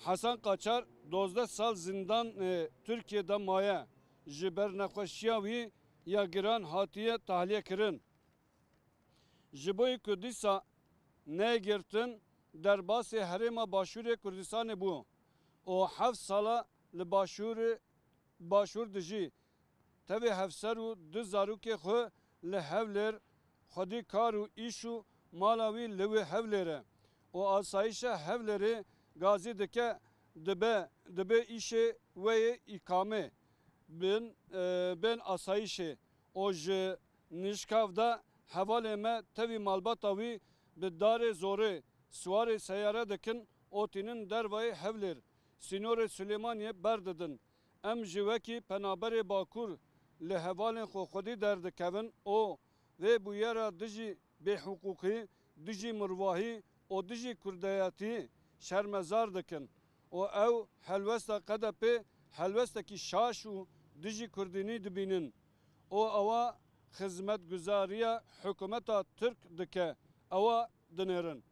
Hasan Kaçar 12 sal zindan Türkiye'de maya ji ber nexweşiya wî ya giran hatiye tahliye kirin. Ji bo ku dîsa negirtin derbasê Herêma Başûrê Kurdistanê bû. O 7 sala li başûr dijî. Tevê hevser û 2 zarokê xwe li Hewlêr xwedî kar û îş û mala wî li wê Hewlêr e. O asayişa Hewlêrê gazî dike dibe îşê wê yê îkamê bên asayişê. O ji nişkav da hevalê me tevî malbata wî bi darê zorê siwarê seyare dikin o tînin dervayê Hewlêr. Sînorê Süleymaniyê berdidin. Em ji wekî penaberê Bakur li hevalên xwe xwedî derdikevin o vê bûyera dijî bêhiqûqî, dijî mirwahî û dijî kurdeyatî şermezar dikin. O ew helwesta qedepê helwestekî şaş û dijî kurdînî dibînin. O ewa xizmetguzariya hikûmeta Türk dike. Ewa dinêrin.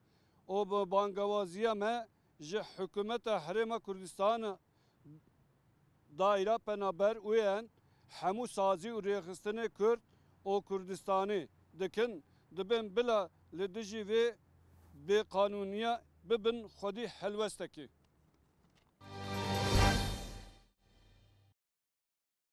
O bi bangewaziya me ji hikûmeta Herêma Kurdistanê daîra penaber wê hemû sazî û rêxistinê Kurd û Kurdistanî dikin dibin bila li dijî vê bêqanûniya bibin xwedî helwestekî.